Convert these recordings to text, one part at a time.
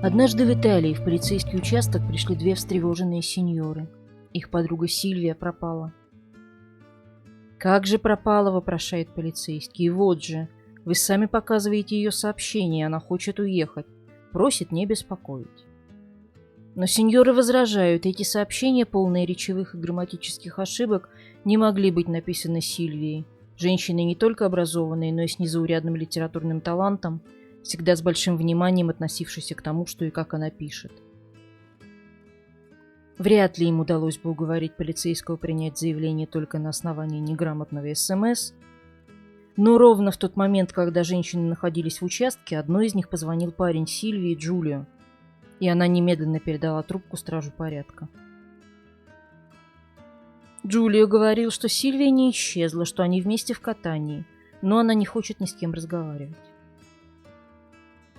Однажды в Италии в полицейский участок пришли две встревоженные сеньоры. Их подруга Сильвия пропала. «Как же пропала?» – вопрошает полицейский. «Вот же, вы сами показываете ее сообщение, она хочет уехать, просит не беспокоить». Но сеньоры возражают, эти сообщения, полные речевых и грамматических ошибок, не могли быть написаны Сильвией, женщиной не только образованной, но и с незаурядным литературным талантом, всегда с большим вниманием относившейся к тому, что и как она пишет. Вряд ли им удалось бы уговорить полицейского принять заявление только на основании неграмотного СМС, но ровно в тот момент, когда женщины находились в участке, одной из них позвонил парень Сильвии, Джулио, и она немедленно передала трубку стражу порядка. Джулио говорил, что Сильвия не исчезла, что они вместе в катании, но она не хочет ни с кем разговаривать.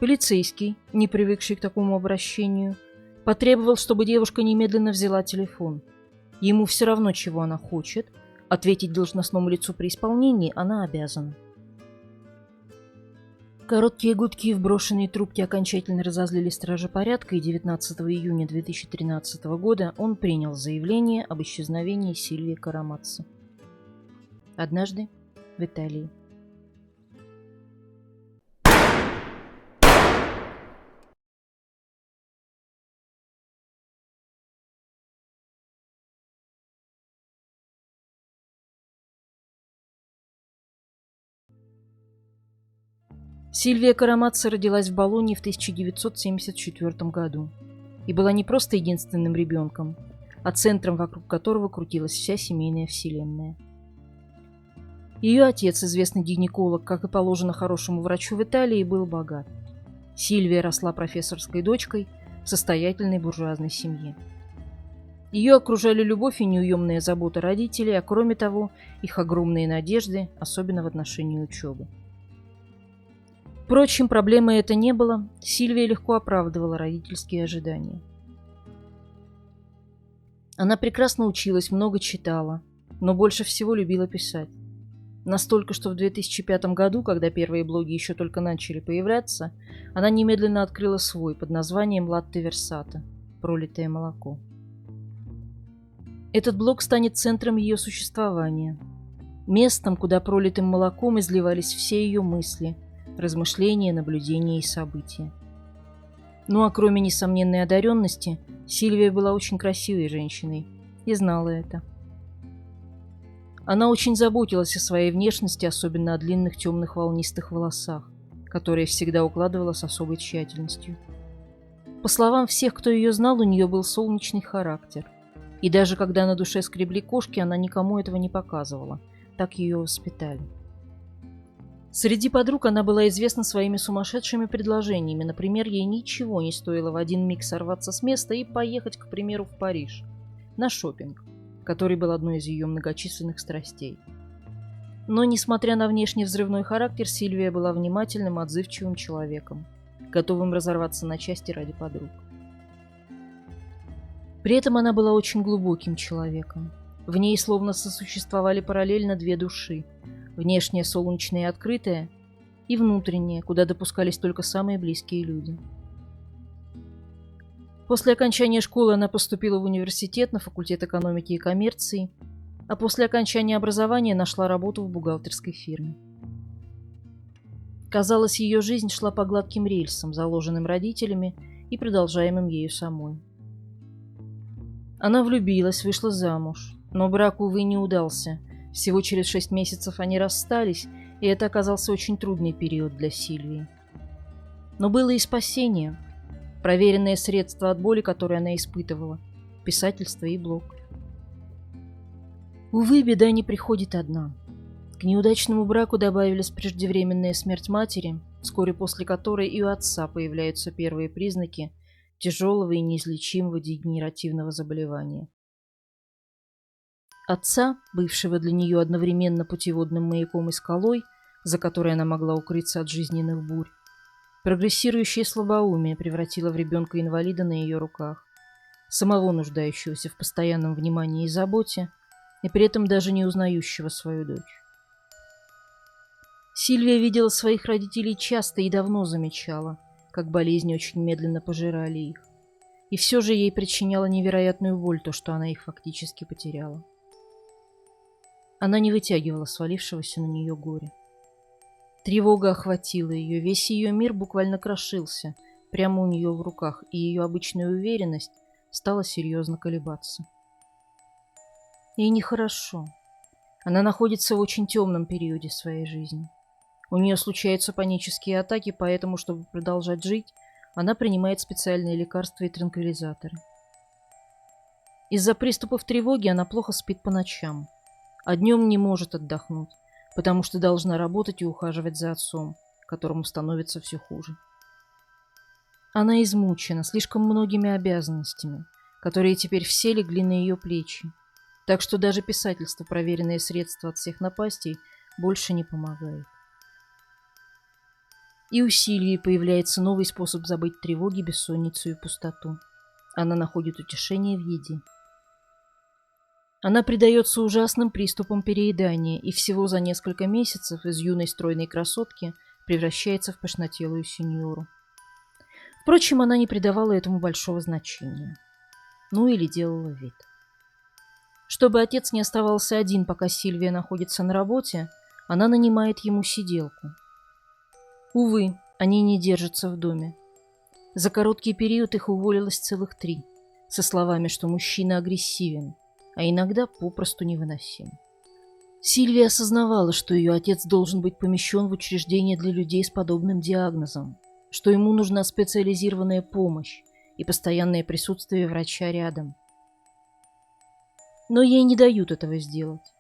Полицейский, не привыкший к такому обращению, потребовал, чтобы девушка немедленно взяла телефон. Ему все равно, чего она хочет, ответить должностному лицу при исполнении она обязана. Короткие гудки в брошенной трубке окончательно разозлили стража порядка, и 19 июня 2013 года он принял заявление об исчезновении Сильвии Карамацци. Однажды в Италии. Сильвия Карамацци родилась в Болонье в 1974 году и была не просто единственным ребенком, а центром, вокруг которого крутилась вся семейная вселенная. Ее отец, известный гинеколог, как и положено хорошему врачу в Италии, был богат. Сильвия росла профессорской дочкой в состоятельной буржуазной семье. Ее окружали любовь и неуемная забота родителей, а кроме того, их огромные надежды, особенно в отношении учебы. Впрочем, проблемы это не было, Сильвия легко оправдывала родительские ожидания. Она прекрасно училась, много читала, но больше всего любила писать. Настолько, что в 2005 году, когда первые блоги еще только начали появляться, она немедленно открыла свой под названием «Латте Версата» – «Пролитое молоко». Этот блог станет центром ее существования, местом, куда пролитым молоком изливались все ее мысли – размышления, наблюдения и события. Ну а кроме несомненной одаренности, Сильвия была очень красивой женщиной и знала это. Она очень заботилась о своей внешности, особенно о длинных темных волнистых волосах, которые всегда укладывала с особой тщательностью. По словам всех, кто ее знал, у нее был солнечный характер. И даже когда на душе скребли кошки, она никому этого не показывала. Так ее воспитали. Среди подруг она была известна своими сумасшедшими предложениями. Например, ей ничего не стоило в один миг сорваться с места и поехать, к примеру, в Париж на шопинг, который был одной из ее многочисленных страстей. Но, несмотря на внешний взрывной характер, Сильвия была внимательным, отзывчивым человеком, готовым разорваться на части ради подруг. При этом она была очень глубоким человеком. В ней словно сосуществовали параллельно две души. Внешняя, солнечная и открытая, и внутренняя, куда допускались только самые близкие люди. После окончания школы она поступила в университет на факультет экономики и коммерции, а после окончания образования нашла работу в бухгалтерской фирме. Казалось, ее жизнь шла по гладким рельсам, заложенным родителями и продолжаемым ею самой. Она влюбилась, вышла замуж, но брак, увы, не удался. Всего через 6 месяцев они расстались, и это оказался очень трудный период для Сильвии. Но было и спасение. Проверенное средство от боли, которое она испытывала. Писательство и блог. Увы, беда не приходит одна. К неудачному браку добавилась преждевременная смерть матери, вскоре после которой и у отца появляются первые признаки тяжелого и неизлечимого дегенеративного заболевания. Отца, бывшего для нее одновременно путеводным маяком и скалой, за которой она могла укрыться от жизненных бурь, прогрессирующее слабоумие превратило в ребенка-инвалида на ее руках, самого нуждающегося в постоянном внимании и заботе, и при этом даже не узнающего свою дочь. Сильвия видела своих родителей часто и давно замечала, как болезни очень медленно пожирали их. И все же ей причиняло невероятную боль то, что она их фактически потеряла. Она не вытягивала свалившегося на нее горя. Тревога охватила ее, весь ее мир буквально крошился прямо у нее в руках, и ее обычная уверенность стала серьезно колебаться. Ей нехорошо. Она находится в очень темном периоде своей жизни. У нее случаются панические атаки, поэтому, чтобы продолжать жить, она принимает специальные лекарства и транквилизаторы. Из-за приступов тревоги она плохо спит по ночам, а днем не может отдохнуть, потому что должна работать и ухаживать за отцом, которому становится все хуже. Она измучена слишком многими обязанностями, которые теперь все легли на ее плечи, так что даже писательство, проверенное средство от всех напастей, больше не помогает. И у Сильвии появляется новый способ забыть тревоги, бессонницу и пустоту. Она находит утешение в еде. Она предается ужасным приступам переедания и всего за несколько месяцев из юной стройной красотки превращается в пышнотелую сеньору. Впрочем, она не придавала этому большого значения. Ну или делала вид. Чтобы отец не оставался один, пока Сильвия находится на работе, она нанимает ему сиделку. Увы, они не держатся в доме. За короткий период их уволилось целых 3, со словами, что мужчина агрессивен, а иногда попросту невыносим. Сильвия осознавала, что ее отец должен быть помещен в учреждение для людей с подобным диагнозом, что ему нужна специализированная помощь и постоянное присутствие врача рядом. Но ей не дают этого сделать.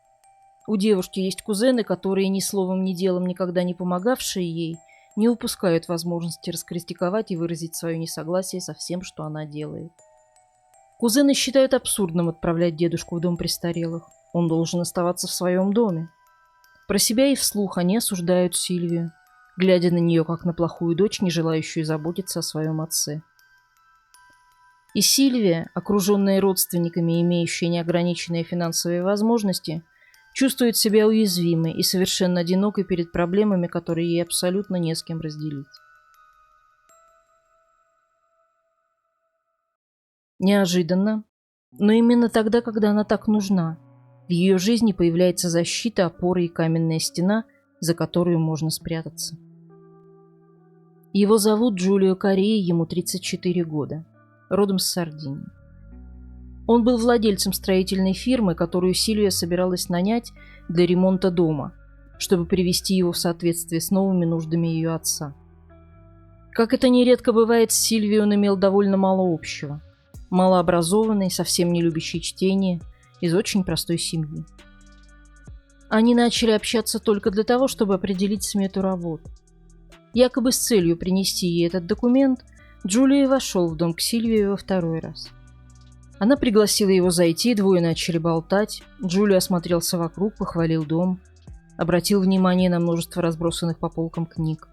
У девушки есть кузены, которые ни словом, ни делом никогда не помогавшие ей, не упускают возможности раскритиковать и выразить свое несогласие со всем, что она делает. Кузены считают абсурдным отправлять дедушку в дом престарелых. Он должен оставаться в своем доме. Про себя и вслух они осуждают Сильвию, глядя на нее как на плохую дочь, не желающую заботиться о своем отце. И Сильвия, окруженная родственниками и имеющая неограниченные финансовые возможности, чувствует себя уязвимой и совершенно одинокой перед проблемами, которые ей абсолютно не с кем разделить. Неожиданно, но именно тогда, когда она так нужна, в ее жизни появляется защита, опора и каменная стена, за которую можно спрятаться. Его зовут Джулио Коррея, ему 34 года, родом с Сардинии. Он был владельцем строительной фирмы, которую Сильвия собиралась нанять для ремонта дома, чтобы привести его в соответствие с новыми нуждами ее отца. Как это нередко бывает, с Сильвией он имел довольно мало общего. Малообразованный, совсем не любящий чтение, из очень простой семьи. Они начали общаться только для того, чтобы определить смету работ. Якобы с целью принести ей этот документ, Джулио вошел в дом к Сильвии во 2-й раз. Она пригласила его зайти, двое начали болтать. Джулио осмотрелся вокруг, похвалил дом, обратил внимание на множество разбросанных по полкам книг.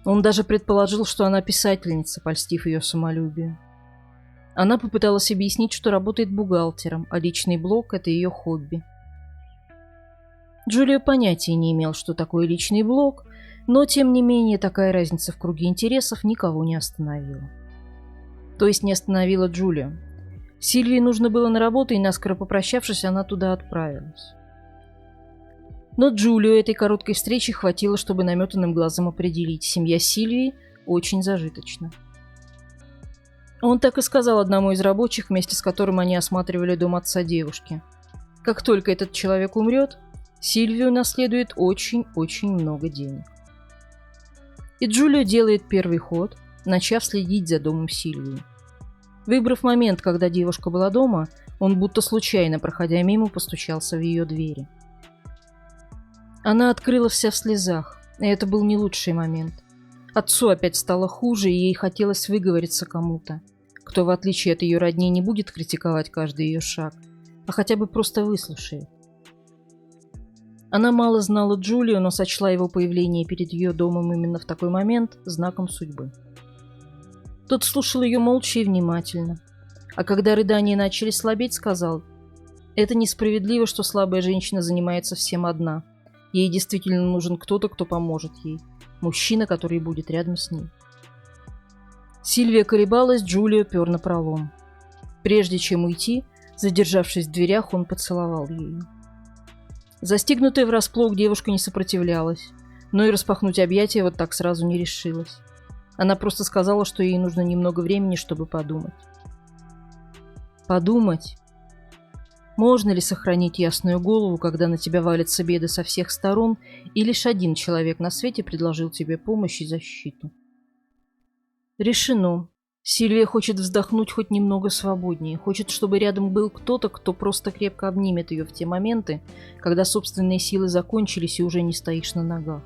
Он даже предположил, что она писательница, польстив ее самолюбию. Она попыталась объяснить, что работает бухгалтером, а личный блог – это ее хобби. Джулио понятия не имел, что такое личный блог, но, тем не менее, такая разница в круге интересов никого не остановила. То есть не остановила Джулио. Сильвии нужно было на работу, и, наскоро попрощавшись, она туда отправилась. Но Джулио этой короткой встречи хватило, чтобы наметанным глазом определить: семья Сильвии очень зажиточна. Он так и сказал одному из рабочих, вместе с которым они осматривали дом отца девушки: как только этот человек умрет, Сильвию наследует очень-очень много денег. И Джулио делает первый ход, начав следить за домом Сильвии. Выбрав момент, когда девушка была дома, он будто случайно, проходя мимо, постучался в ее двери. Она открыла вся в слезах, и это был не лучший момент. Отцу опять стало хуже, и ей хотелось выговориться кому-то, кто, в отличие от ее родни, не будет критиковать каждый ее шаг, а хотя бы просто выслушает. Она мало знала Джулио, но сочла его появление перед ее домом именно в такой момент знаком судьбы. Тот слушал ее молча и внимательно, а когда рыдания начали слабеть, сказал: «Это несправедливо, что слабая женщина занимается всем одна. Ей действительно нужен кто-то, кто поможет ей, мужчина, который будет рядом с ней». Сильвия колебалась, Джулио пер напролом. Прежде чем уйти, задержавшись в дверях, он поцеловал ее. Застигнутая врасплох, девушка не сопротивлялась, но и распахнуть объятия вот так сразу не решилась. Она просто сказала, что ей нужно немного времени, чтобы подумать. Подумать? Можно ли сохранить ясную голову, когда на тебя валятся беды со всех сторон, и лишь один человек на свете предложил тебе помощь и защиту? Решено. Сильвия хочет вздохнуть хоть немного свободнее, хочет, чтобы рядом был кто-то, кто просто крепко обнимет ее в те моменты, когда собственные силы закончились и уже не стоишь на ногах.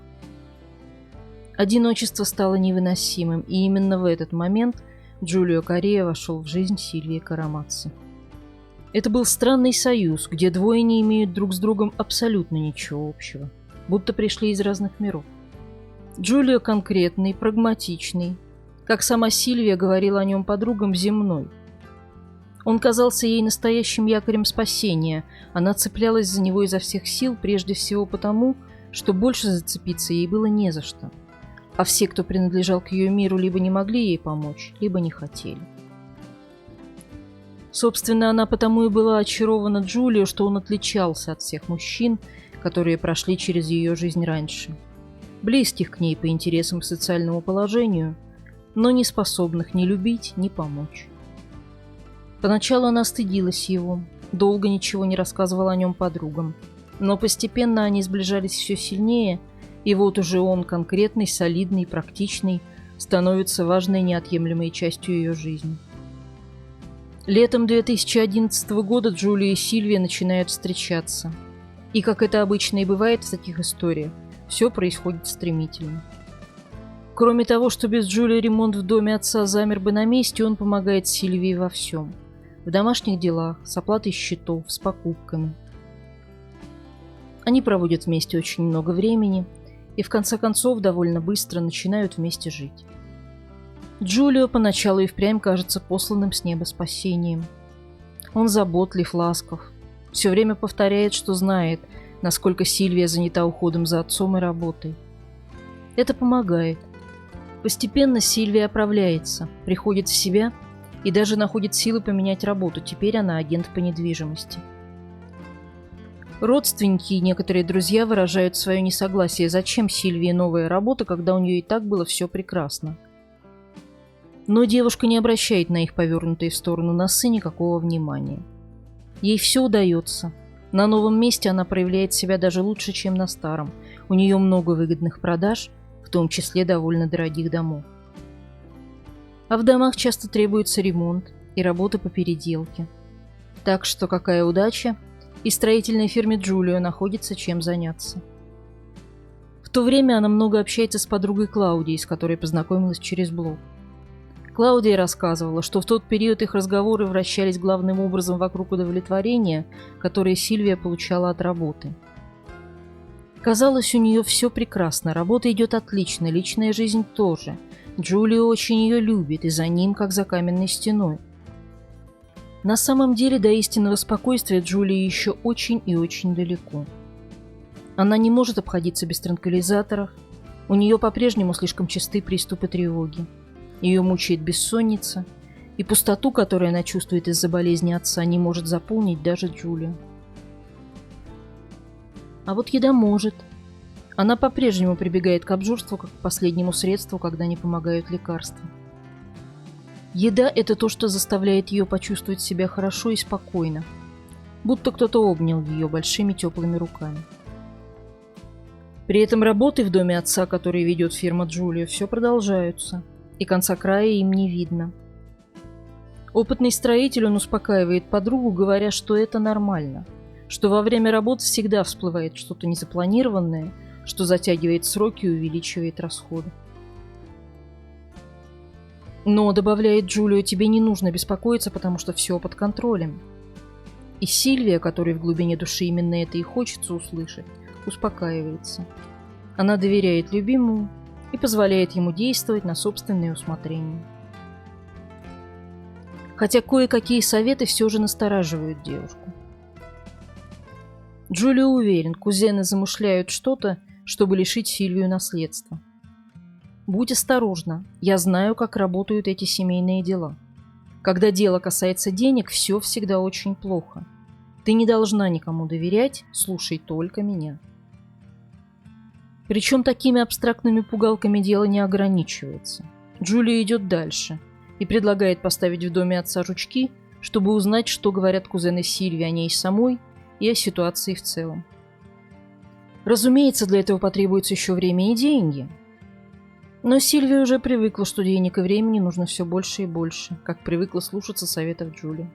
Одиночество стало невыносимым, и именно в этот момент Джулио Корея вошел в жизнь Сильвии Карамацци. Это был странный союз, где двое не имеют друг с другом абсолютно ничего общего, будто пришли из разных миров. Джулио конкретный, прагматичный, как сама Сильвия говорила о нем подругам, земной. Он казался ей настоящим якорем спасения, она цеплялась за него изо всех сил, прежде всего потому, что больше зацепиться ей было не за что. А все, кто принадлежал к ее миру, либо не могли ей помочь, либо не хотели. Собственно, она потому и была очарована Джулио, что он отличался от всех мужчин, которые прошли через ее жизнь раньше. Близких к ней по интересам и социальному положению, но не способных ни любить, ни помочь. Поначалу она стыдилась его, долго ничего не рассказывала о нем подругам, но постепенно они сближались все сильнее, и вот уже он, конкретный, солидный, практичный, становится важной неотъемлемой частью ее жизни. Летом 2011 года Джулия и Сильвия начинают встречаться. И, как это обычно и бывает в таких историях, все происходит стремительно. Кроме того, что без Джулии ремонт в доме отца замер бы на месте, он помогает Сильвии во всем. В домашних делах, с оплатой счетов, с покупками. Они проводят вместе очень много времени и в конце концов довольно быстро начинают вместе жить. Джулио поначалу и впрямь кажется посланным с неба спасением. Он заботлив, ласков, все время повторяет, что знает, насколько Сильвия занята уходом за отцом и работой. Это помогает. Постепенно Сильвия оправляется, приходит в себя и даже находит силы поменять работу. Теперь она агент по недвижимости. Родственники и некоторые друзья выражают свое несогласие, зачем Сильвии новая работа, когда у нее и так было все прекрасно. Но девушка не обращает на их повернутые в сторону носы никакого внимания. Ей все удается. На новом месте она проявляет себя даже лучше, чем на старом. У нее много выгодных продаж, в том числе довольно дорогих домов. А в домах часто требуется ремонт и работа по переделке. Так что какая удача, и строительной фирме Джулио находится чем заняться. В то время она много общается с подругой Клаудией, с которой познакомилась через блог. Клаудия рассказывала, что в тот период их разговоры вращались главным образом вокруг удовлетворения, которое Сильвия получала от работы. Казалось, у нее все прекрасно, работа идет отлично, личная жизнь тоже. Джулио очень ее любит, и за ним, как за каменной стеной. На самом деле, до истинного спокойствия Джулии еще очень и очень далеко. Она не может обходиться без транквилизаторов, у нее по-прежнему слишком часты приступы тревоги. Ее мучает бессонница, и пустоту, которую она чувствует из-за болезни отца, не может заполнить даже Джулия. А вот еда может. Она по-прежнему прибегает к обжорству как к последнему средству, когда не помогают лекарства. Еда – это то, что заставляет ее почувствовать себя хорошо и спокойно, будто кто-то обнял ее большими теплыми руками. При этом работы в доме отца, который ведет фирма Джулио, все продолжаются, и конца края им не видно. Опытный строитель, он успокаивает подругу, говоря, что это нормально, что во время работ всегда всплывает что-то незапланированное, что затягивает сроки и увеличивает расходы. Но, добавляет Джулио, тебе не нужно беспокоиться, потому что все под контролем. И Сильвия, которой в глубине души именно это и хочется услышать, успокаивается. Она доверяет любимому и позволяет ему действовать на собственное усмотрение. Хотя кое-какие советы все же настораживают девушку. Джулио уверен, кузены замышляют что-то, чтобы лишить Сильвию наследства. Будь осторожна, я знаю, как работают эти семейные дела. Когда дело касается денег, все всегда очень плохо. Ты не должна никому доверять, слушай только меня. Причем такими абстрактными пугалками дело не ограничивается. Джулия идет дальше и предлагает поставить в доме отца жучки, чтобы узнать, что говорят кузены Сильвии о ней самой и о ситуации в целом. Разумеется, для этого потребуется еще время и деньги. Но Сильвия уже привыкла, что денег и времени нужно все больше и больше, как привыкла слушаться советов Джулии.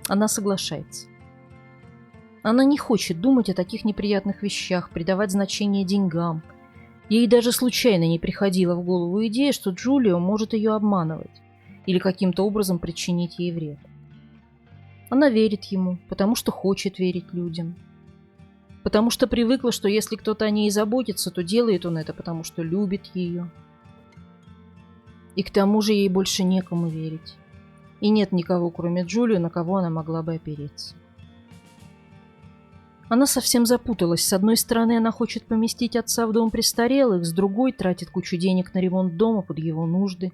Она соглашается. Она не хочет думать о таких неприятных вещах, придавать значение деньгам. Ей даже случайно не приходила в голову идея, что Джулио может ее обманывать или каким-то образом причинить ей вред. Она верит ему, потому что хочет верить людям. Потому что привыкла, что если кто-то о ней заботится, то делает он это, потому что любит ее. И к тому же ей больше некому верить. И нет никого, кроме Джулио, на кого она могла бы опереться. Она совсем запуталась. С одной стороны, она хочет поместить отца в дом престарелых, с другой тратит кучу денег на ремонт дома под его нужды.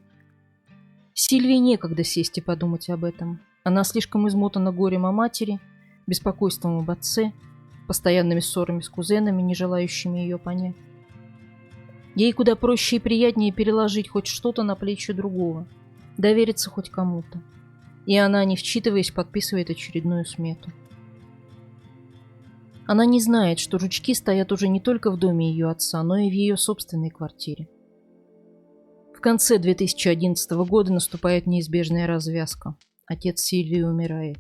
Сильвии некогда сесть и подумать об этом. Она слишком измотана горем о матери, беспокойством об отце, постоянными ссорами с кузенами, не желающими ее понять. Ей куда проще и приятнее переложить хоть что-то на плечи другого, довериться хоть кому-то. И она, не вчитываясь, подписывает очередную смету. Она не знает, что жучки стоят уже не только в доме ее отца, но и в ее собственной квартире. В конце 2011 года наступает неизбежная развязка. Отец Сильвии умирает.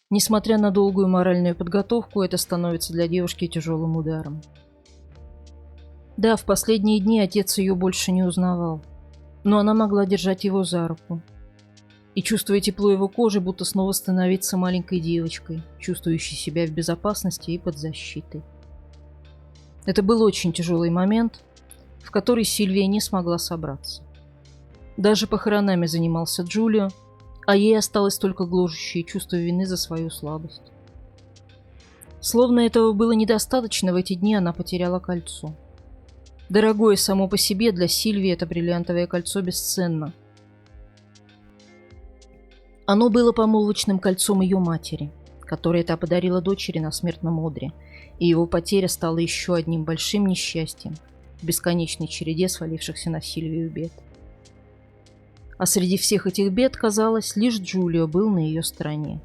Несмотря на долгую моральную подготовку, это становится для девушки тяжелым ударом. Да, в последние дни отец ее больше не узнавал, но она могла держать его за руку и, чувствуя тепло его кожи, будто снова становиться маленькой девочкой, чувствующей себя в безопасности и под защитой. Это был очень тяжелый момент, в который Сильвия не смогла собраться. Даже похоронами занимался Джулио, а ей осталось только гложущее чувство вины за свою слабость. Словно этого было недостаточно, в эти дни она потеряла кольцо. Дорогое само по себе, для Сильвии это бриллиантовое кольцо бесценно. Оно было помолвочным кольцом ее матери, которое та подарила дочери на смертном одре, и его потеря стала еще одним большим несчастьем в бесконечной череде свалившихся на Сильвию бед. А среди всех этих бед, казалось, лишь Джулио был на ее стороне,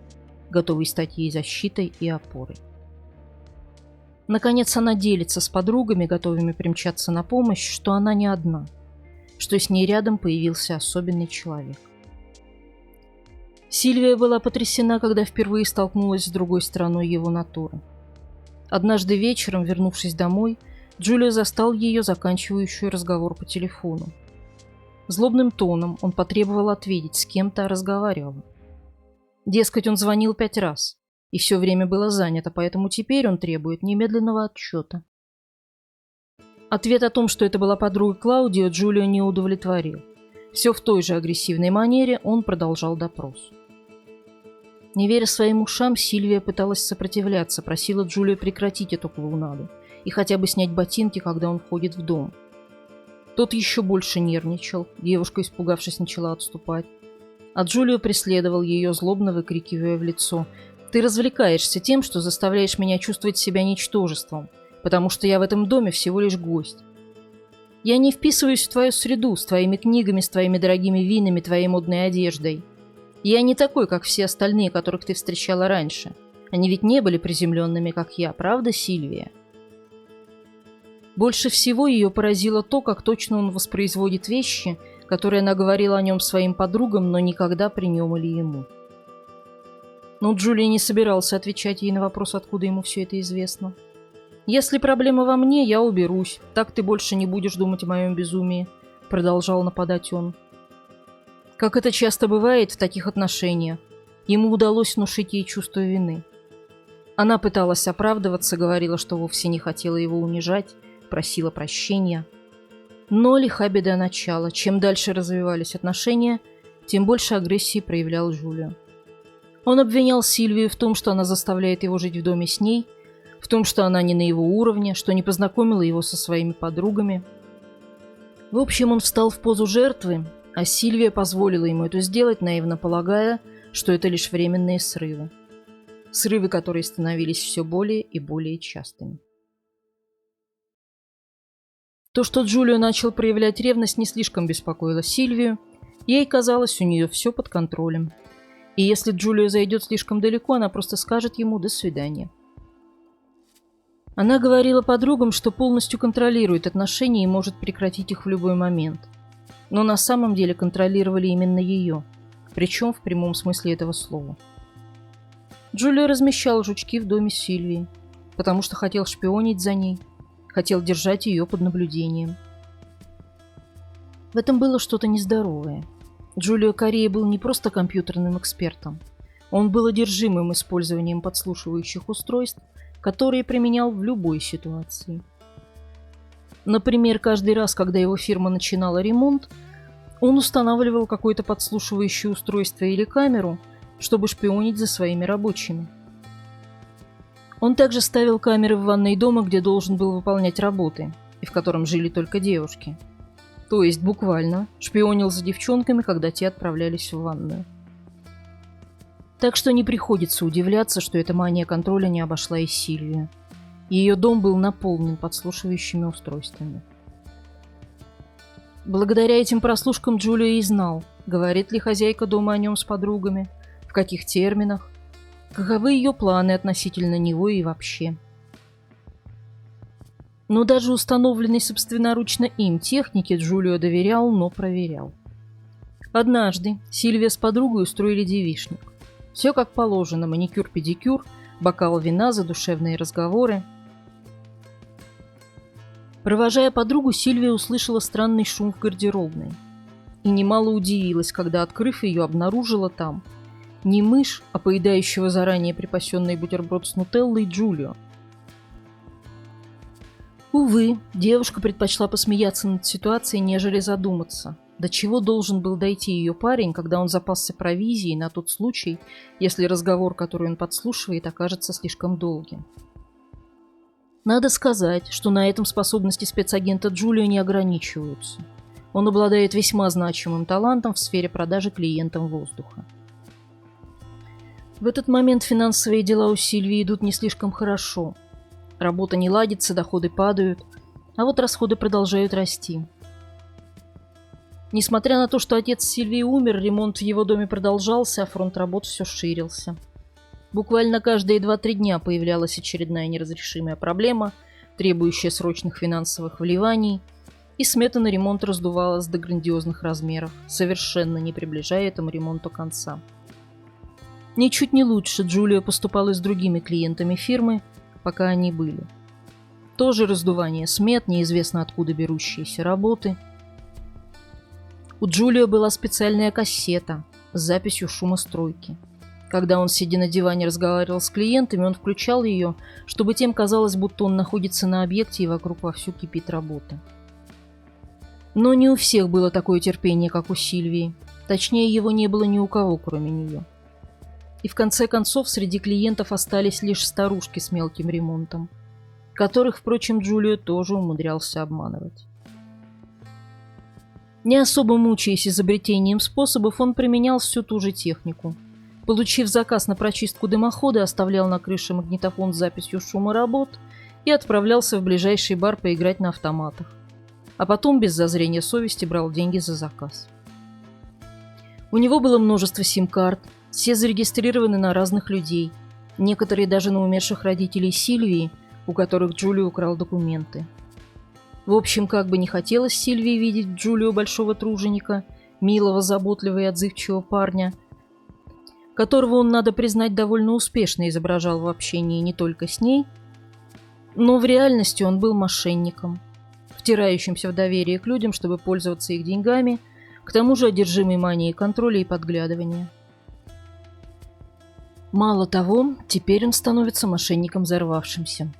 готовый стать ей защитой и опорой. Наконец она делится с подругами, готовыми примчаться на помощь, что она не одна, что с ней рядом появился особенный человек. Сильвия была потрясена, когда впервые столкнулась с другой стороной его натуры. Однажды вечером, вернувшись домой, Джулио застал ее заканчивающую разговор по телефону. Злобным тоном он потребовал ответить, с кем та разговаривала. Дескать, он звонил 5 раз, и все время было занято, поэтому теперь он требует немедленного отчета. Ответ о том, что это была подруга Клаудио, Джулио не удовлетворил. Все в той же агрессивной манере он продолжал допрос. Не веря своим ушам, Сильвия пыталась сопротивляться, просила Джулио прекратить эту клоунаду и хотя бы снять ботинки, когда он входит в дом. Тот еще больше нервничал, девушка, испугавшись, начала отступать. А Джулио преследовал ее, злобно выкрикивая в лицо: «Ты развлекаешься тем, что заставляешь меня чувствовать себя ничтожеством, потому что я в этом доме всего лишь гость. Я не вписываюсь в твою среду, с твоими книгами, с твоими дорогими винами, твоей модной одеждой. Я не такой, как все остальные, которых ты встречала раньше. Они ведь не были приземленными, как я, правда, Сильвия?» Больше всего ее поразило то, как точно он воспроизводит вещи, которые она говорила о нем своим подругам, но никогда при нем или ему. Но Джулия не собирался отвечать ей на вопрос, откуда ему все это известно. «Если проблема во мне, я уберусь. Так ты больше не будешь думать о моем безумии», — продолжал нападать он. Как это часто бывает в таких отношениях, ему удалось внушить ей чувство вины. Она пыталась оправдываться, говорила, что вовсе не хотела его унижать, просила прощения. Но лиха беда начала. Чем дальше развивались отношения, тем больше агрессии проявлял Джулио. Он обвинял Сильвию в том, что она заставляет его жить в доме с ней, в том, что она не на его уровне, что не познакомила его со своими подругами. В общем, он встал в позу жертвы, а Сильвия позволила ему это сделать, наивно полагая, что это лишь временные срывы. Срывы, которые становились все более и более частыми. То, что Джулио начал проявлять ревность, не слишком беспокоило Сильвию. Ей казалось, у нее все под контролем. И если Джулио зайдет слишком далеко, она просто скажет ему «до свидания». Она говорила подругам, что полностью контролирует отношения и может прекратить их в любой момент. Но на самом деле контролировали именно ее, причем в прямом смысле этого слова. Джулио размещал жучки в доме Сильвии, потому что хотел шпионить за ней, хотел держать ее под наблюдением. В этом было что-то нездоровое. Джулио Коррея был не просто компьютерным экспертом. Он был одержимым использованием подслушивающих устройств, которые применял в любой ситуации. Например, каждый раз, когда его фирма начинала ремонт, он устанавливал какое-то подслушивающее устройство или камеру, чтобы шпионить за своими рабочими. Он также ставил камеры в ванной дома, где должен был выполнять работы, и в котором жили только девушки. То есть буквально шпионил за девчонками, когда те отправлялись в ванную. Так что не приходится удивляться, что эта мания контроля не обошла и Сильвию. Ее дом был наполнен подслушивающими устройствами. Благодаря этим прослушкам Джулио и знал, говорит ли хозяйка дома о нем с подругами, в каких терминах, каковы ее планы относительно него и вообще. Но даже установленной собственноручно им технике Джулио доверял, но проверял. Однажды Сильвия с подругой устроили девичник. Все как положено: маникюр-педикюр, бокал вина, задушевные разговоры. Провожая подругу, Сильвия услышала странный шум в гардеробной. И немало удивилась, когда, открыв ее, обнаружила там не мышь, а поедающего заранее припасенный бутерброд с нутеллой Джулио. Увы, девушка предпочла посмеяться над ситуацией, нежели задуматься, до чего должен был дойти ее парень, когда он запасся провизией на тот случай, если разговор, который он подслушивает, окажется слишком долгим. Надо сказать, что на этом способности спецагента Джулио не ограничиваются. Он обладает весьма значимым талантом в сфере продажи клиентам воздуха. В этот момент финансовые дела у Сильвии идут не слишком хорошо. Работа не ладится, доходы падают, а вот расходы продолжают расти. Несмотря на то, что отец Сильвии умер, ремонт в его доме продолжался, а фронт работ все ширился. Буквально каждые 2-3 дня появлялась очередная неразрешимая проблема, требующая срочных финансовых вливаний, и смета на ремонт раздувалась до грандиозных размеров, совершенно не приближая этому ремонту конца. Ничуть не лучше Джулио поступал и с другими клиентами фирмы, пока они были. Тоже раздувание смет, неизвестно откуда берущиеся работы. У Джулио была специальная кассета с записью шума стройки. Когда он, сидя на диване, разговаривал с клиентами, он включал ее, чтобы тем казалось, будто он находится на объекте и вокруг вовсю кипит работа. Но не у всех было такое терпение, как у Сильвии. Точнее, его не было ни у кого, кроме нее. И в конце концов среди клиентов остались лишь старушки с мелким ремонтом, которых, впрочем, Джулио тоже умудрялся обманывать. Не особо мучаясь изобретением способов, он применял всю ту же технику. Получив заказ на прочистку дымохода, оставлял на крыше магнитофон с записью шума работ и отправлялся в ближайший бар поиграть на автоматах. А потом без зазрения совести брал деньги за заказ. У него было множество сим-карт, все зарегистрированы на разных людей, некоторые даже на умерших родителей Сильвии, у которых Джулио украл документы. В общем, как бы не хотелось Сильвии видеть Джулио большого труженика, милого, заботливого и отзывчивого парня, которого он, надо признать, довольно успешно изображал в общении не только с ней, но в реальности он был мошенником, втирающимся в доверие к людям, чтобы пользоваться их деньгами, к тому же одержимой манией контроля и подглядывания. Мало того, теперь он становится мошенником взорвавшимся.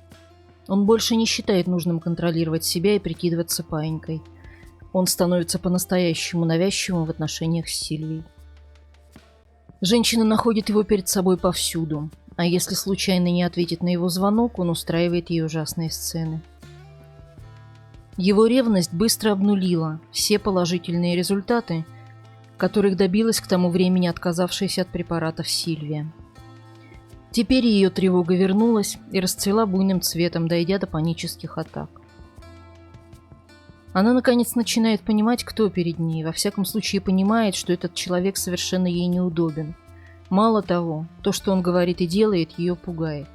Он больше не считает нужным контролировать себя и прикидываться паинькой. Он становится по-настоящему навязчивым в отношениях с Сильвией. Женщина находит его перед собой повсюду, а если случайно не ответит на его звонок, он устраивает ей ужасные сцены. Его ревность быстро обнулила все положительные результаты, которых добилась к тому времени отказавшаяся от препаратов Сильвия. Теперь ее тревога вернулась и расцвела буйным цветом, дойдя до панических атак. Она, наконец, начинает понимать, кто перед ней, во всяком случае понимает, что этот человек совершенно ей неудобен. Мало того, то, что он говорит и делает, ее пугает.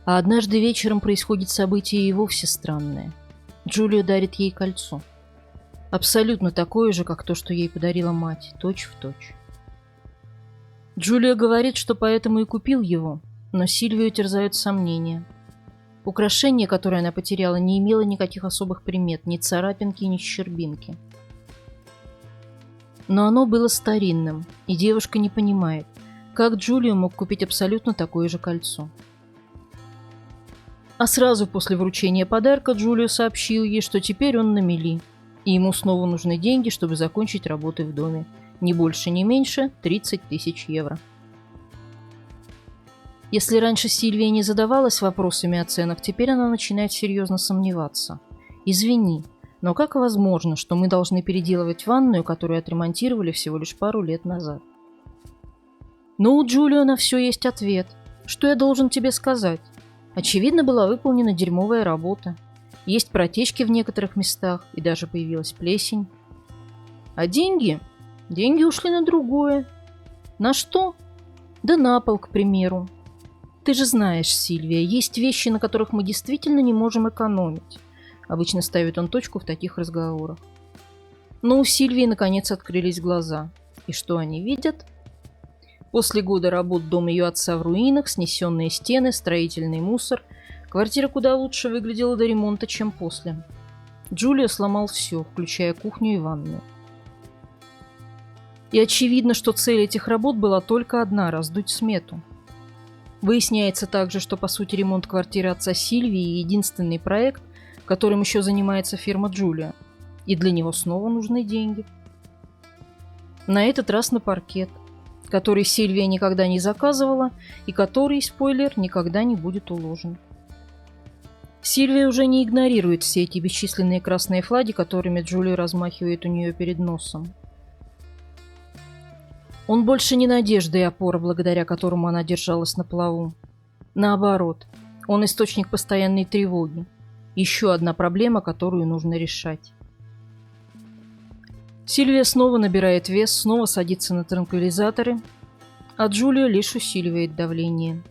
А однажды вечером происходит событие и вовсе странное. Джулио дарит ей кольцо. Абсолютно такое же, как то, что ей подарила мать, точь-в-точь. Джулио говорит, что поэтому и купил его, но Сильвию терзают сомнения. Украшение, которое она потеряла, не имело никаких особых примет, ни царапинки, ни щербинки. Но оно было старинным, и девушка не понимает, как Джулио мог купить абсолютно такое же кольцо. А сразу после вручения подарка Джулио сообщил ей, что теперь он на мели, и ему снова нужны деньги, чтобы закончить работы в доме. Ни больше, ни меньше 30 тысяч евро. Если раньше Сильвия не задавалась вопросами о ценах, теперь она начинает серьезно сомневаться. «Извини, но как возможно, что мы должны переделывать ванную, которую отремонтировали всего лишь пару лет назад?» Но у Джулио на все есть ответ. Что я должен тебе сказать? Очевидно, была выполнена дерьмовая работа. Есть протечки в некоторых местах, и даже появилась плесень. А деньги? Деньги ушли на другое. На что? Да на пол, к примеру. Ты же знаешь, Сильвия, есть вещи, на которых мы действительно не можем экономить. Обычно ставит он точку в таких разговорах. Но у Сильвии наконец открылись глаза. И что они видят? После года работ дом ее отца в руинах, снесенные стены, строительный мусор. Квартира куда лучше выглядела до ремонта, чем после. Джулио сломал все, включая кухню и ванную. И очевидно, что цель этих работ была только одна – раздуть смету. Выясняется также, что по сути ремонт квартиры отца Сильвии – единственный проект, которым еще занимается фирма Джулио. И для него снова нужны деньги. На этот раз на паркет, который Сильвия никогда не заказывала и который, спойлер, никогда не будет уложен. Сильвия уже не игнорирует все эти бесчисленные красные флаги, которыми Джулио размахивает у нее перед носом. Он больше не надежда и опора, благодаря которому она держалась на плаву. Наоборот, он источник постоянной тревоги. Еще одна проблема, которую нужно решать. Сильвия снова набирает вес, снова садится на транквилизаторы, а Джулио лишь усиливает давление.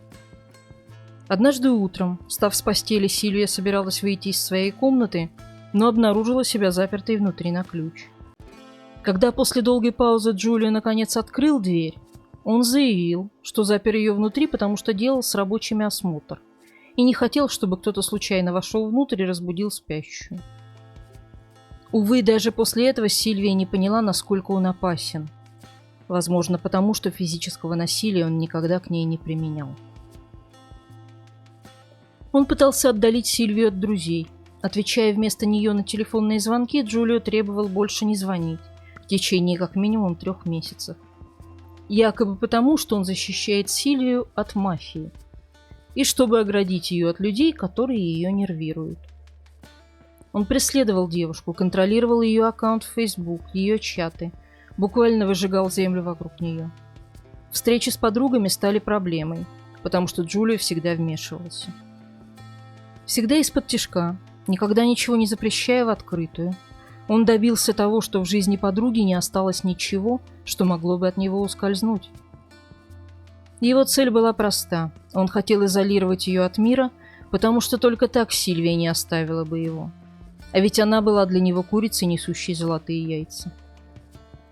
Однажды утром, встав с постели, Сильвия собиралась выйти из своей комнаты, но обнаружила себя запертой внутри на ключ. Когда после долгой паузы Джулио наконец открыл дверь, он заявил, что запер ее внутри, потому что делал с рабочими осмотр, и не хотел, чтобы кто-то случайно вошел внутрь и разбудил спящую. Увы, даже после этого Сильвия не поняла, насколько он опасен. Возможно, потому что физического насилия он никогда к ней не применял. Он пытался отдалить Сильвию от друзей. Отвечая вместо нее на телефонные звонки, Джулио требовал больше не звонить в течение как минимум 3 месяцев. Якобы потому, что он защищает Сильвию от мафии. И чтобы оградить ее от людей, которые ее нервируют. Он преследовал девушку, контролировал ее аккаунт в Facebook, ее чаты, буквально выжигал землю вокруг нее. Встречи с подругами стали проблемой, потому что Джулио всегда вмешивался. Всегда из-под никогда ничего не запрещая в открытую. Он добился того, что в жизни подруги не осталось ничего, что могло бы от него ускользнуть. Его цель была проста. Он хотел изолировать ее от мира, потому что только так Сильвия не оставила бы его. А ведь она была для него курицей, несущей золотые яйца.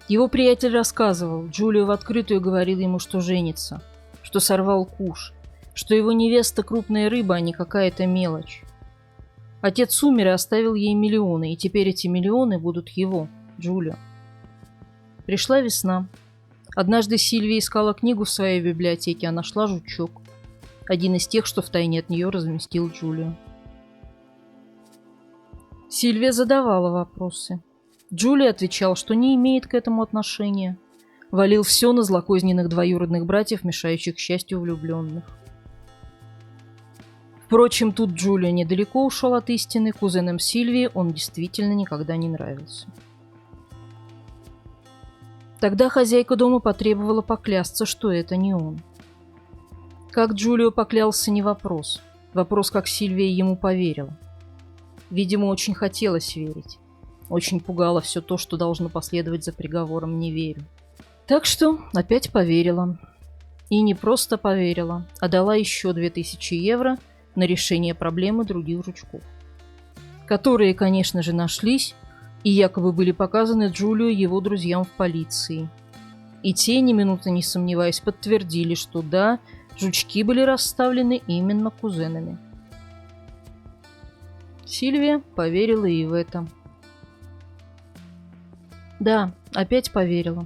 Его приятель рассказывал, Джулио в открытую говорил ему, что женится, что сорвал куш, что его невеста крупная рыба, а не какая-то мелочь. Отец умер и оставил ей миллионы, и теперь эти миллионы будут его, Джулио. Пришла весна. Однажды Сильвия искала книгу в своей библиотеке, а нашла жучок. Один из тех, что втайне от нее разместил Джулио. Сильвия задавала вопросы. Джулио отвечал, что не имеет к этому отношения. Валил все на злокозненных двоюродных братьев, мешающих счастью влюбленных. В Впрочем, тут Джулио недалеко ушел от истины, кузенам Сильвии он действительно никогда не нравился. Тогда хозяйка дома потребовала поклясться, что это не он. Как Джулио поклялся, не вопрос. Вопрос, как Сильвия ему поверила. Видимо, очень хотелось верить. Очень пугало все то, что должно последовать за приговором «не верю». Так что опять поверила. И не просто поверила, а дала еще 2000 евро на решение проблемы других жучков. Которые, конечно же, нашлись и якобы были показаны Джулио и его друзьям в полиции. И те, ни минуты не сомневаясь, подтвердили, что да, жучки были расставлены именно кузенами. Сильвия поверила и в это. Да, опять поверила.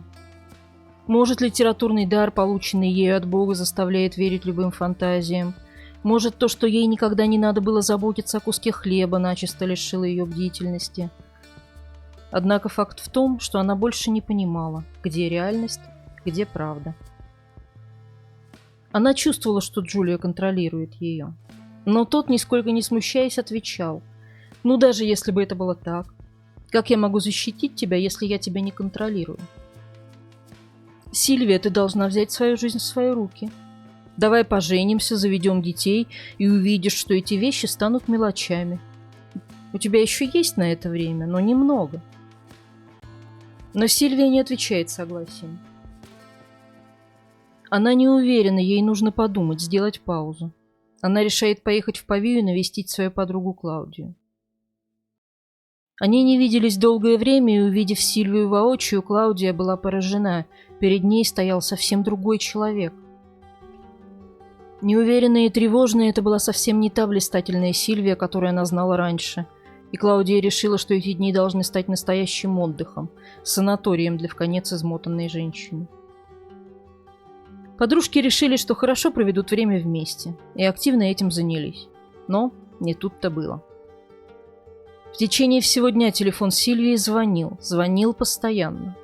Может, литературный дар, полученный ею от Бога, заставляет верить любым фантазиям. Может, то, что ей никогда не надо было заботиться о куске хлеба, начисто лишило ее бдительности. Однако факт в том, что она больше не понимала, где реальность, где правда. Она чувствовала, что Джулио контролирует ее. Но тот, нисколько не смущаясь, отвечал: «Ну, даже если бы это было так, как я могу защитить тебя, если я тебя не контролирую? Сильвия, ты должна взять свою жизнь в свои руки. Давай поженимся, заведем детей, и увидишь, что эти вещи станут мелочами. У тебя еще есть на это время, но немного». Но Сильвия не отвечает согласием. Она не уверена, ей нужно подумать, сделать паузу. Она решает поехать в Павию и навестить свою подругу Клаудию. Они не виделись долгое время, и, увидев Сильвию воочию, Клаудия была поражена. Перед ней стоял совсем другой человек. Неуверенная и тревожная, это была совсем не та блистательная Сильвия, которую она знала раньше. И Клаудия решила, что эти дни должны стать настоящим отдыхом, санаторием для вконец измотанной женщины. Подружки решили, что хорошо проведут время вместе, и активно этим занялись. Но не тут-то было. В течение всего дня телефон Сильвии звонил постоянно.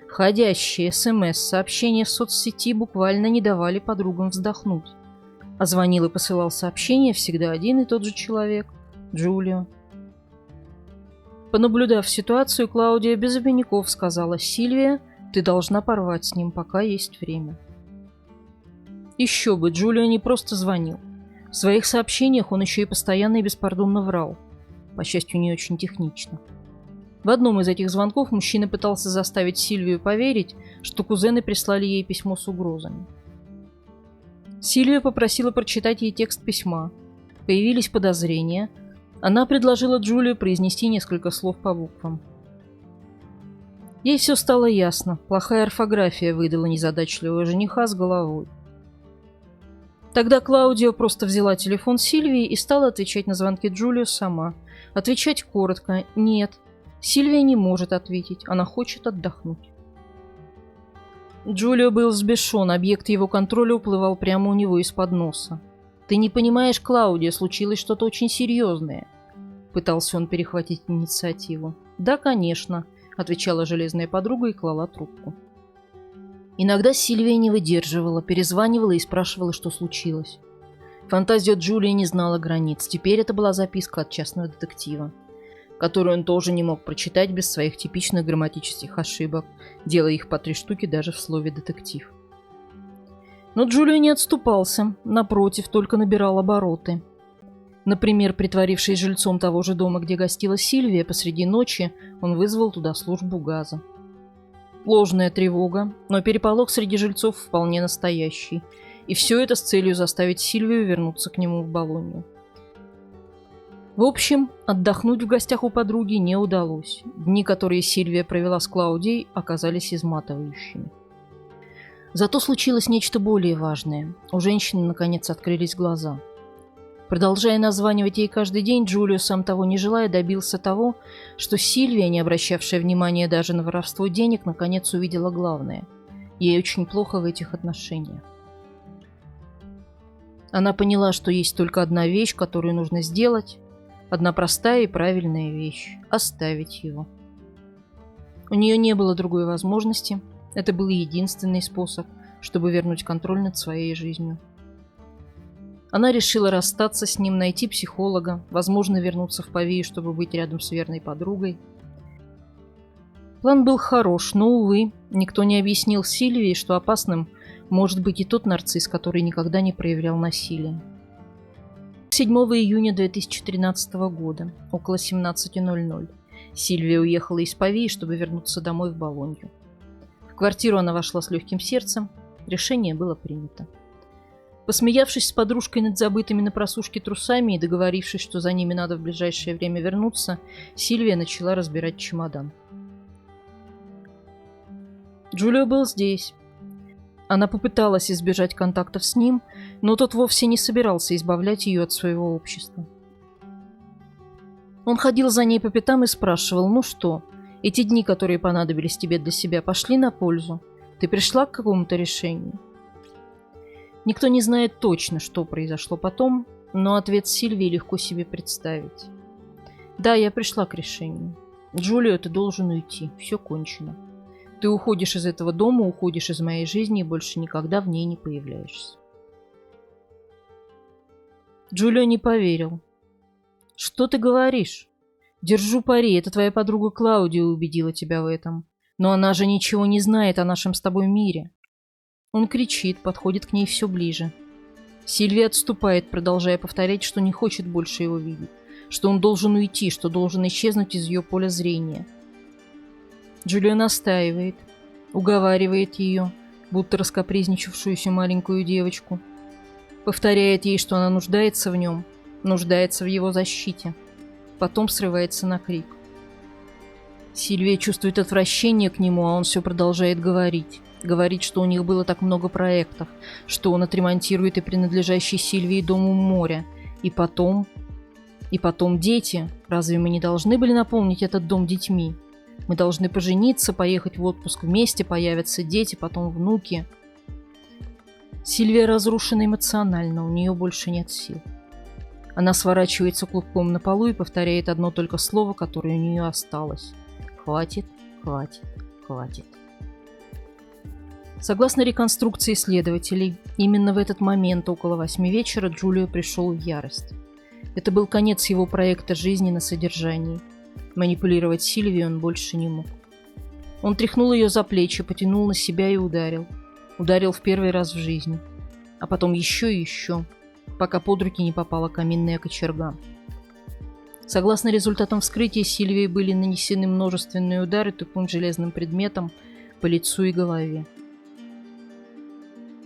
Входящие СМС, сообщения в соцсети буквально не давали подругам вздохнуть. А звонил и посылал сообщения всегда один и тот же человек – Джулио. Понаблюдав ситуацию, Клаудия без обиняков сказала: «Сильвия, ты должна порвать с ним, пока есть время». Еще бы, Джулио не просто звонил. В своих сообщениях он еще и постоянно и беспардонно врал. По счастью, не очень технично. В одном из этих звонков мужчина пытался заставить Сильвию поверить, что кузены прислали ей письмо с угрозами. Сильвия попросила прочитать ей текст письма. Появились подозрения. Она предложила Джулию произнести несколько слов по буквам. Ей все стало ясно. Плохая орфография выдала незадачливого жениха с головой. Тогда Клаудио просто взяла телефон Сильвии и стала отвечать на звонки Джулио сама. Отвечать коротко: «Нет, Сильвия не может ответить, она хочет отдохнуть». Джулио был взбешен, объект его контроля уплывал прямо у него из-под носа. «Ты не понимаешь, Клаудия, случилось что-то очень серьезное», — пытался он перехватить инициативу. «Да, конечно», — отвечала железная подруга и клала трубку. Иногда Сильвия не выдерживала, перезванивала и спрашивала, что случилось. Фантазия Джулии не знала границ. Теперь это была записка от частного детектива, которую он тоже не мог прочитать без своих типичных грамматических ошибок, делая их по 3 штуки даже в слове «детектив». Но Джулио не отступался, напротив, только набирал обороты. Например, притворившись жильцом того же дома, где гостила Сильвия, посреди ночи он вызвал туда службу газа. Ложная тревога, но переполох среди жильцов вполне настоящий. И все это с целью заставить Сильвию вернуться к нему в Болонью. В общем, отдохнуть в гостях у подруги не удалось. Дни, которые Сильвия провела с Клаудией, оказались изматывающими. Зато случилось нечто более важное. У женщины, наконец, открылись глаза. Продолжая названивать ей каждый день, Джулио, сам того не желая, добился того, что Сильвия, не обращавшая внимания даже на воровство денег, наконец увидела главное. Ей очень плохо в этих отношениях. Она поняла, что есть только одна вещь, которую нужно сделать. Одна простая и правильная вещь – оставить его. У нее не было другой возможности. Это был единственный способ, чтобы вернуть контроль над своей жизнью. Она решила расстаться с ним, найти психолога, возможно, вернуться в Павию, чтобы быть рядом с верной подругой. План был хорош, но, увы, никто не объяснил Сильвии, что опасным может быть и тот нарцисс, который никогда не проявлял насилия. 7 июня 2013 года, около 17:00, Сильвия уехала из Павии, чтобы вернуться домой в Болонью. В квартиру она вошла с легким сердцем. Решение было принято. Посмеявшись с подружкой над забытыми на просушке трусами и договорившись, что за ними надо в ближайшее время вернуться, Сильвия начала разбирать чемодан. Джулио был здесь. Она попыталась избежать контактов с ним, но тот вовсе не собирался избавлять ее от своего общества. Он ходил за ней по пятам и спрашивал: «Ну что, эти дни, которые понадобились тебе для себя, пошли на пользу? Ты пришла к какому-то решению?» Никто не знает точно, что произошло потом, но ответ Сильвии легко себе представить. «Да, я пришла к решению. Джулио, ты должен уйти. Все кончено. Ты уходишь из этого дома, уходишь из моей жизни и больше никогда в ней не появляешься». Джулио не поверил. «Что ты говоришь? Держу пари, это твоя подруга Клаудия убедила тебя в этом. Но она же ничего не знает о нашем с тобой мире». Он кричит, подходит к ней все ближе. Сильвия отступает, продолжая повторять, что не хочет больше его видеть, что он должен уйти, что должен исчезнуть из ее поля зрения. Джулио настаивает, уговаривает ее, будто раскапризничавшуюся маленькую девочку. Повторяет ей, что она нуждается в нем, нуждается в его защите. Потом срывается на крик. Сильвия чувствует отвращение к нему, а он все продолжает говорить. Говорит, что у них было так много проектов, что он отремонтирует и принадлежащий Сильвии дом у моря. И потом дети. Разве мы не должны были наполнить этот дом детьми? Мы должны пожениться, поехать в отпуск вместе, появятся дети, потом внуки. Сильвия разрушена эмоционально, у нее больше нет сил. Она сворачивается клубком на полу и повторяет одно только слово, которое у нее осталось. Хватит, хватит, хватит. Согласно реконструкции следователей, именно в этот момент, около 8 вечера, Джулио пришел в ярость. Это был конец его проекта жизни на содержании. Манипулировать Сильвией он больше не мог. Он тряхнул ее за плечи, потянул на себя и ударил. Ударил в первый раз в жизни. А потом еще и еще, пока под руки не попала каминная кочерга. Согласно результатам вскрытия, Сильвии были нанесены множественные удары тупым железным предметом по лицу и голове.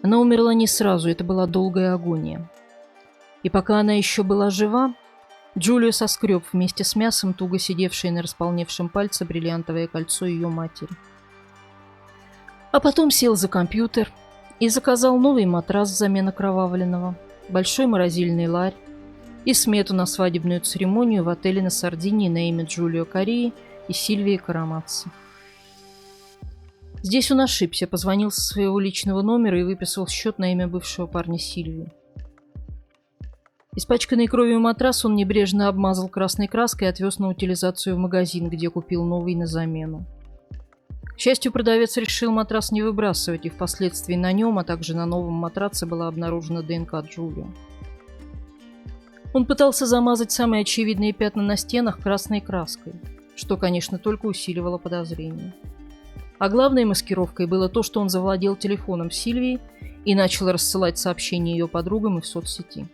Она умерла не сразу, это была долгая агония. И пока она еще была жива, Джулио соскреб вместе с мясом туго сидевшее на располневшем пальце бриллиантовое кольцо ее матери. А потом сел за компьютер и заказал новый матрас взамен окровавленного, большой морозильный ларь и смету на свадебную церемонию в отеле на Сардинии на имя Джулио Кории и Сильвии Карамацци. Здесь он ошибся, позвонил со своего личного номера и выписал счет на имя бывшего парня Сильвии. Испачканный кровью матрас он небрежно обмазал красной краской и отвез на утилизацию в магазин, где купил новый на замену. К счастью, продавец решил матрас не выбрасывать, и впоследствии на нем, а также на новом матраце была обнаружена ДНК Джулио. Он пытался замазать самые очевидные пятна на стенах красной краской, что, конечно, только усиливало подозрения. А главной маскировкой было то, что он завладел телефоном Сильвии и начал рассылать сообщения ее подругам и в соцсети.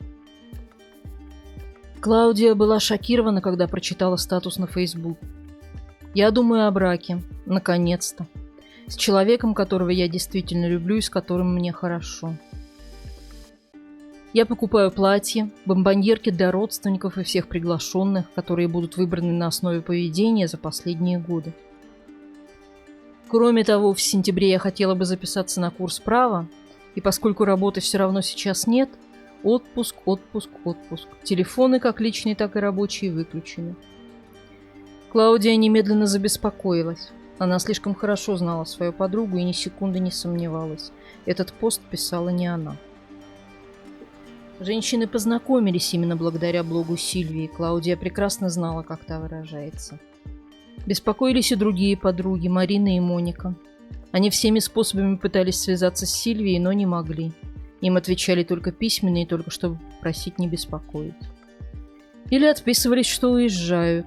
Клаудия была шокирована, когда прочитала статус на Facebook. «Я думаю о браке. Наконец-то. С человеком, которого я действительно люблю и с которым мне хорошо. Я покупаю платье, бомбоньерки для родственников и всех приглашенных, которые будут выбраны на основе поведения за последние годы. Кроме того, в сентябре я хотела бы записаться на курс права, и поскольку работы все равно сейчас нет, отпуск, отпуск, отпуск. Телефоны, как личные, так и рабочие, выключены». Клаудия немедленно забеспокоилась. Она слишком хорошо знала свою подругу и ни секунды не сомневалась. Этот пост писала не она. Женщины познакомились именно благодаря блогу Сильвии. Клаудия прекрасно знала, как та выражается. Беспокоились и другие подруги, Марина и Моника. Они всеми способами пытались связаться с Сильвией, но не могли. Им отвечали только письменно и только чтобы просить не беспокоить. Или отписывались, что уезжают,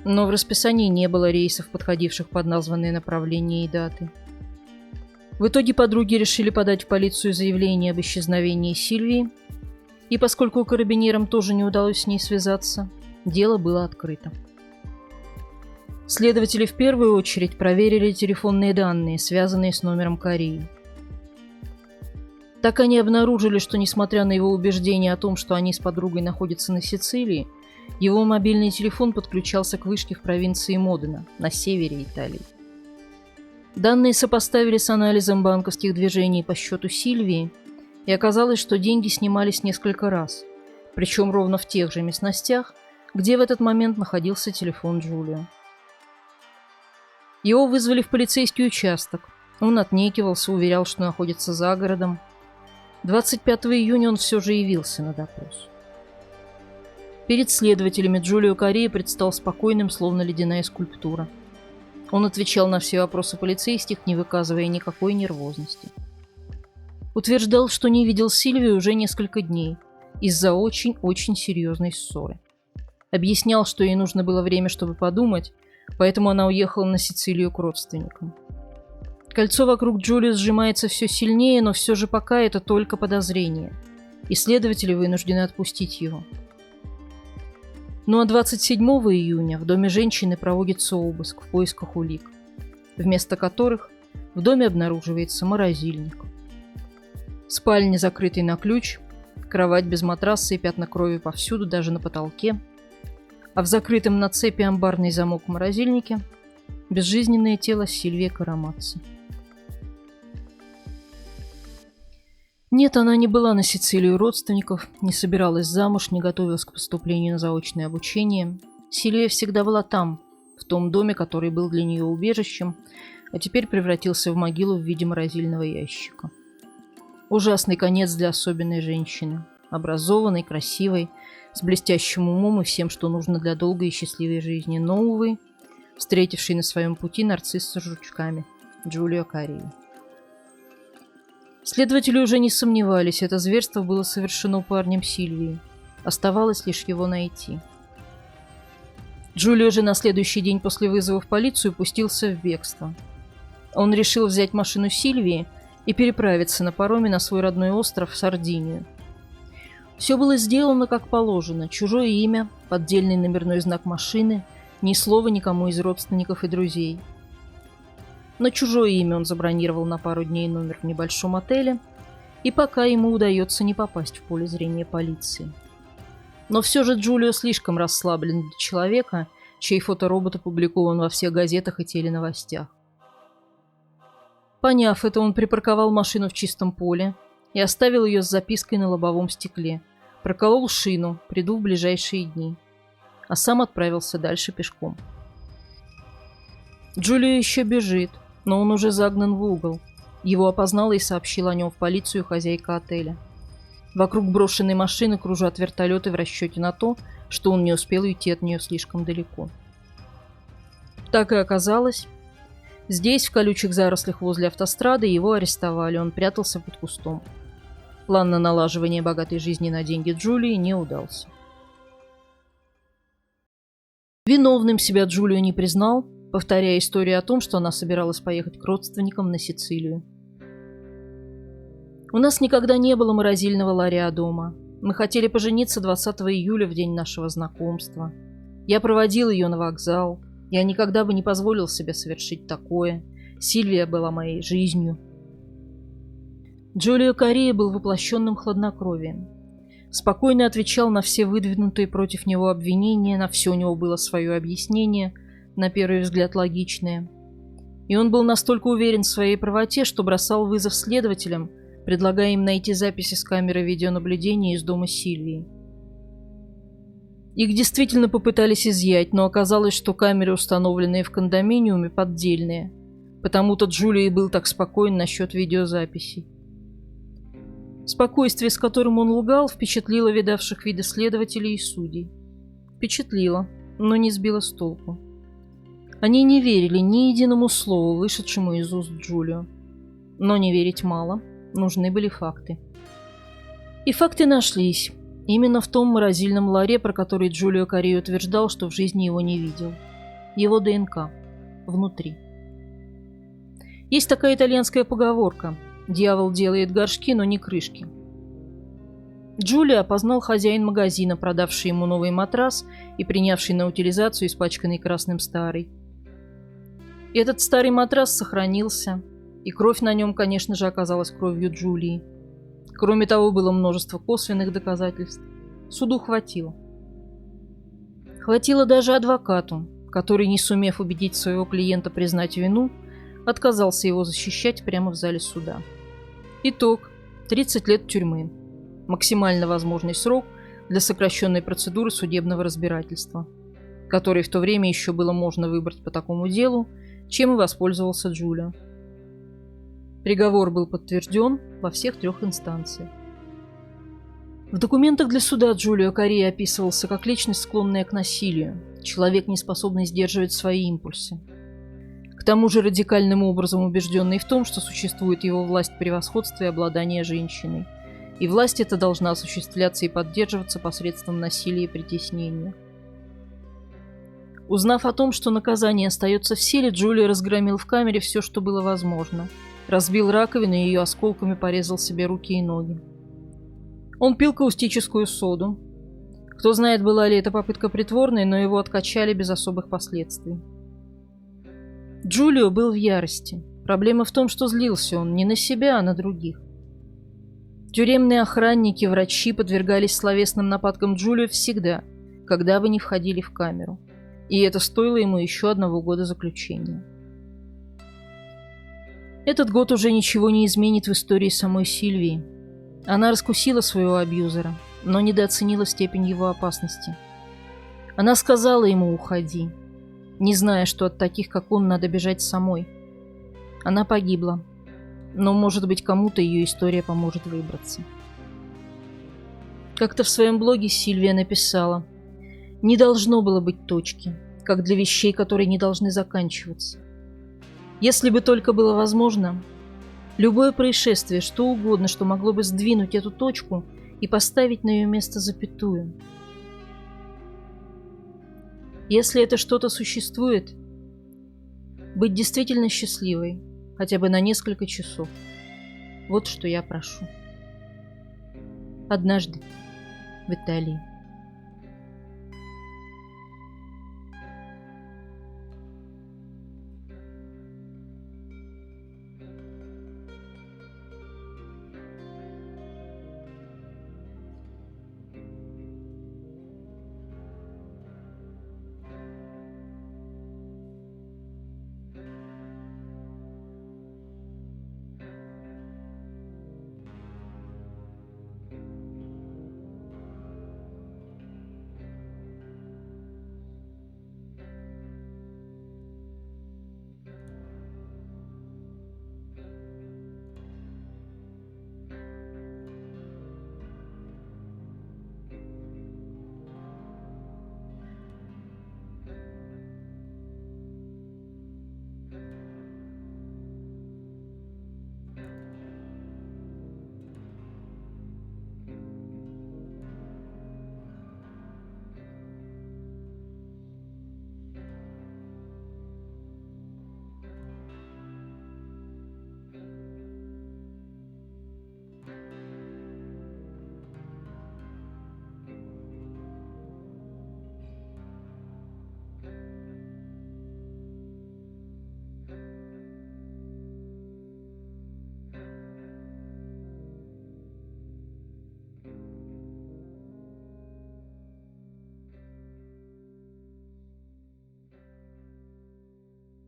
но в расписании не было рейсов, подходивших под названные направления и даты. В итоге подруги решили подать в полицию заявление об исчезновении Сильвии, и поскольку карабинерам тоже не удалось с ней связаться, дело было открыто. Следователи в первую очередь проверили телефонные данные, связанные с номером Кореи. Так они обнаружили, что, несмотря на его убеждение о том, что они с подругой находятся на Сицилии, его мобильный телефон подключался к вышке в провинции Модена, на севере Италии. Данные сопоставили с анализом банковских движений по счету Сильвии, и оказалось, что деньги снимались несколько раз, причем ровно в тех же местностях, где в этот момент находился телефон Джулио. Его вызвали в полицейский участок. Он отнекивался, уверял, что находится за городом. 25 июня он все же явился на допрос. Перед следователями Джулио Корея предстал спокойным, словно ледяная скульптура. Он отвечал на все вопросы полицейских, не выказывая никакой нервозности. Утверждал, что не видел Сильвию уже несколько дней из-за очень-очень серьезной ссоры. Объяснял, что ей нужно было время, чтобы подумать, поэтому она уехала на Сицилию к родственникам. Кольцо вокруг Джулио сжимается все сильнее, но все же пока это только подозрение, и следователи вынуждены отпустить его. Ну а 27 июня в доме женщины проводится обыск в поисках улик, вместо которых в доме обнаруживается морозильник. Спальня, закрытая на ключ, кровать без матраса и пятна крови повсюду, даже на потолке, а в закрытом на цепи амбарный замок в морозильнике безжизненное тело Сильвии Карамацци. Нет, она не была на Сицилии у родственников, не собиралась замуж, не готовилась к поступлению на заочное обучение. Сильвия всегда была там, в том доме, который был для нее убежищем, а теперь превратился в могилу в виде морозильного ящика. Ужасный конец для особенной женщины, образованной, красивой, с блестящим умом и всем, что нужно для долгой и счастливой жизни, но, увы, встретивший на своем пути нарцисса с жучками, Джулио Корея. Следователи уже не сомневались, это зверство было совершено парнем Сильвии. Оставалось лишь его найти. Джулио же на следующий день после вызова в полицию пустился в бегство. Он решил взять машину Сильвии и переправиться на пароме на свой родной остров Сардинию. Все было сделано как положено. Чужое имя, поддельный номерной знак машины, ни слова никому из родственников и друзей. На чужое имя он забронировал на пару дней номер в небольшом отеле, и пока ему удается не попасть в поле зрения полиции. Но все же Джулио слишком расслаблен для человека, чей фоторобот опубликован во всех газетах и теленовостях. Поняв это, он припарковал машину в чистом поле и оставил ее с запиской на лобовом стекле. Проколол шину, приду в ближайшие дни. А сам отправился дальше пешком. Джулио еще бежит, но он уже загнан в угол. Его опознала и сообщила о нем в полицию хозяйка отеля. Вокруг брошенной машины кружат вертолеты в расчете на то, что он не успел уйти от нее слишком далеко. Так и оказалось. Здесь, в колючих зарослях возле автострады, его арестовали, он прятался под кустом. План на налаживание богатой жизни на деньги Джулии не удался. Виновным себя Джулио не признал, повторяя историю о том, что она собиралась поехать к родственникам на Сицилию. «У нас никогда не было морозильного ларя дома. Мы хотели пожениться 20 июля, в день нашего знакомства. Я проводил ее на вокзал. Я никогда бы не позволил себе совершить такое. Сильвия была моей жизнью». Джулио Корея был воплощенным хладнокровием. Спокойно отвечал на все выдвинутые против него обвинения, на все у него было свое объяснение, на первый взгляд логичное. И он был настолько уверен в своей правоте, что бросал вызов следователям, предлагая им найти записи с камеры видеонаблюдения из дома Сильвии. Их действительно попытались изъять, но оказалось, что камеры, установленные в кондоминиуме, поддельные. Потому-то Джулио и был так спокоен насчет видеозаписей. Спокойствие, с которым он лгал, впечатлило видавших виды следователей и судей. Впечатлило, но не сбило с толку. Они не верили ни единому слову, вышедшему из уст Джулио. Но не верить мало, нужны были факты. И факты нашлись. Именно в том морозильном ларе, про который Джулио Корри утверждал, что в жизни его не видел. Его ДНК. Внутри. Есть такая итальянская поговорка: «Дьявол делает горшки, но не крышки». Джулио опознал хозяин магазина, продавший ему новый матрас и принявший на утилизацию испачканный красным старый. И этот старый матрас сохранился, и кровь на нем, конечно же, оказалась кровью Джулии. Кроме того, было множество косвенных доказательств. Суду хватило. Хватило даже адвокату, который, не сумев убедить своего клиента признать вину, отказался его защищать прямо в зале суда. Итог: 30 лет тюрьмы. Максимально возможный срок для сокращенной процедуры судебного разбирательства, который в то время еще было можно выбрать по такому делу, чем и воспользовался Джулио. Приговор был подтвержден во всех 3 инстанциях. В документах для суда Джулио Корри описывался как личность, склонная к насилию, человек, не способный сдерживать свои импульсы. К тому же радикальным образом убежденный в том, что существует его власть превосходства и обладания женщиной, и власть эта должна осуществляться и поддерживаться посредством насилия и притеснения. Узнав о том, что наказание остается в силе, Джулио разгромил в камере все, что было возможно. Разбил раковину и ее осколками порезал себе руки и ноги. Он пил каустическую соду. Кто знает, была ли эта попытка притворной, но его откачали без особых последствий. Джулио был в ярости. Проблема в том, что злился он не на себя, а на других. Тюремные охранники, врачи подвергались словесным нападкам Джулио всегда, когда вы не входили в камеру. И это стоило ему еще 1 года заключения. Этот год уже ничего не изменит в истории самой Сильвии. Она раскусила своего абьюзера, но недооценила степень его опасности. Она сказала ему «уходи», не зная, что от таких, как он, надо бежать самой. Она погибла, но, может быть, кому-то ее история поможет выбраться. Как-то в своем блоге Сильвия написала: «Не должно было быть точки, как для вещей, которые не должны заканчиваться. Если бы только было возможно, любое происшествие, что угодно, что могло бы сдвинуть эту точку и поставить на ее место запятую. Если это что-то существует, быть действительно счастливой, хотя бы на несколько часов. Вот что я прошу». Однажды в Италии.